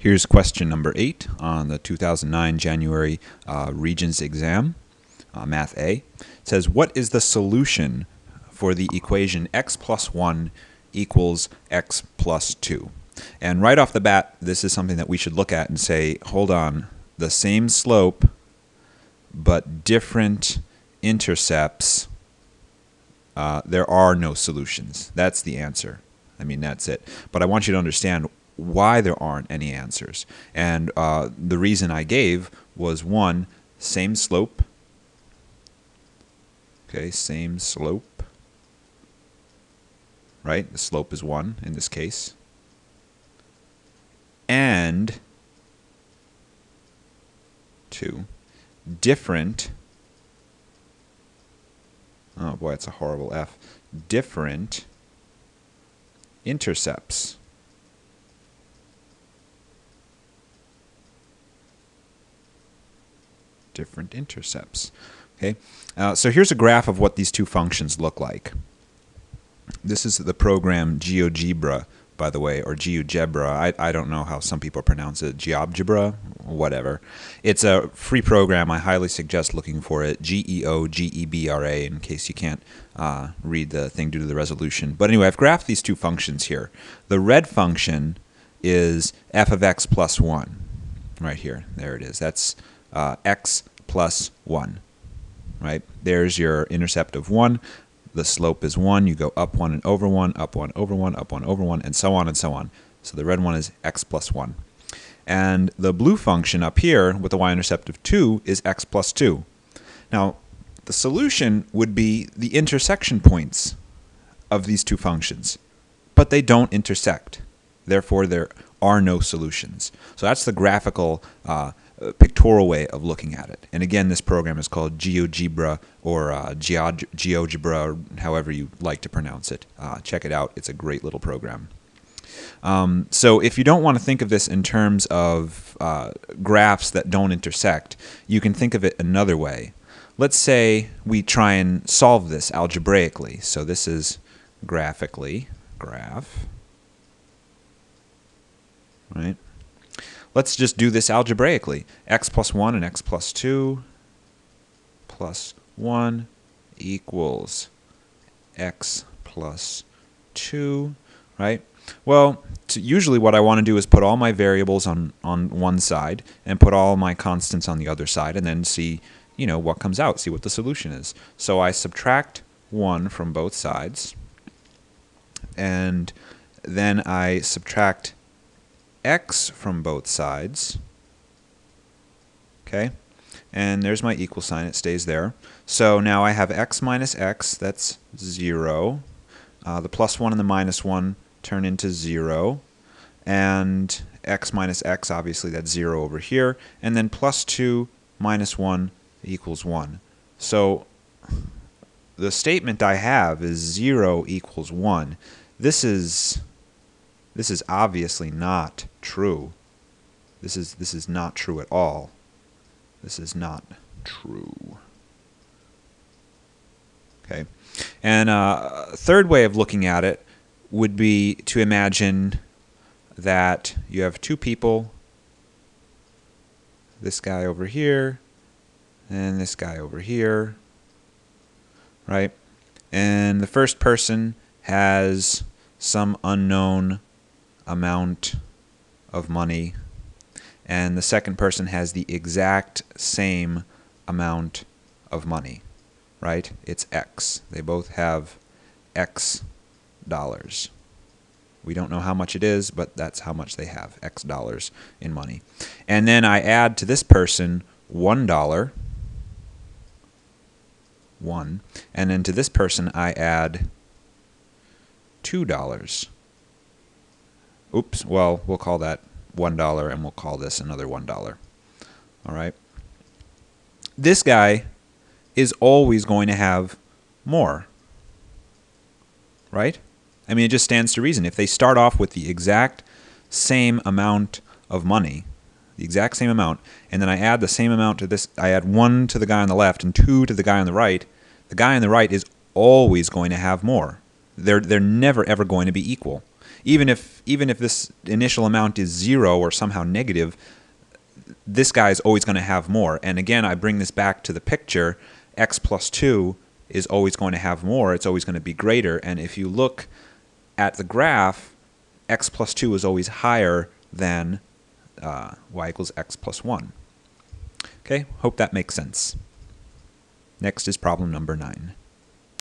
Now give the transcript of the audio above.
Here's question number 8 on the 2009 January Regents exam, Math A. It says, what is the solution for the equation x plus 1 equals x plus 2? And right off the bat, this is something that we should look at and say, hold on, the same slope but different intercepts, there are no solutions. That's the answer. I mean, that's it. But I want you to understand why there aren't any answers. And the reason I gave was, one, same slope. Okay, same slope. Right? The slope is 1 in this case. And 2, different, oh boy, that's a horrible F, different intercepts. Different intercepts. Okay, so here's a graph of what these two functions look like. This is the program GeoGebra, by the way, or GeoGebra. I don't know how some people pronounce it. GeoGebra, whatever. It's a free program. I highly suggest looking for it. GeoGebra, in case you can't read the thing due to the resolution. But anyway, I've graphed these two functions here. The red function is f of x plus 1. Right here. There it is. That's x plus 1. Right? There's your intercept of 1. The slope is 1. You go up 1 and over 1, up 1 over 1, up 1 over 1, and so on and so on. So the red one is x plus 1. And the blue function up here with the y-intercept of 2 is x plus 2. Now, the solution would be the intersection points of these two functions. But they don't intersect. Therefore, there are no solutions. So that's the graphical pictorial way of looking at it. And again, this program is called GeoGebra or GeoGebra, or however you like to pronounce it. Check it out. It's a great little program. So if you don't want to think of this in terms of graphs that don't intersect, you can think of it another way. Let's say we try and solve this algebraically. So this is graphically, graph, right? Let's just do this algebraically. X plus 1 and x plus 2 plus 1 equals x plus 2, right? Well, usually what I want to do is put all my variables on one side and put all my constants on the other side, and then see, you know, what comes out, see what the solution is. So I subtract 1 from both sides, and then I subtract x from both sides, okay, and there's my equal sign, it stays there. So now I have x minus x, that's 0. The plus 1 and the minus 1 turn into 0, and x minus x, obviously that's 0 over here, and then plus 2 minus 1 equals 1. So the statement I have is 0 equals 1. This is obviously not true. This is not true at all. This is not true. Okay. And a third way of looking at it would be to imagine that you have two people, this guy over here and this guy over here, right? And the first person has some unknown amount of money, and the second person has the exact same amount of money, right? It's X. They both have X dollars. We don't know how much it is, but that's how much they have, X dollars in money. And then I add to this person $1, 1, and then to this person I add $2. Oops, well, we'll call that $1, and we'll call this another $1. All right? This guy is always going to have more, right? I mean, it just stands to reason. If they start off with the exact same amount of money, the exact same amount, and then I add the same amount to this, I add 1 to the guy on the left and 2 to the guy on the right guy on the right is always going to have more. They're never, ever going to be equal. even if this initial amount is 0 or somehow negative, this guy is always going to have more. And again, I bring this back to the picture. X plus 2 is always going to have more. It's always going to be greater. And if you look at the graph, x plus 2 is always higher than y equals x plus 1. Okay, hope that makes sense. Next is problem number 9.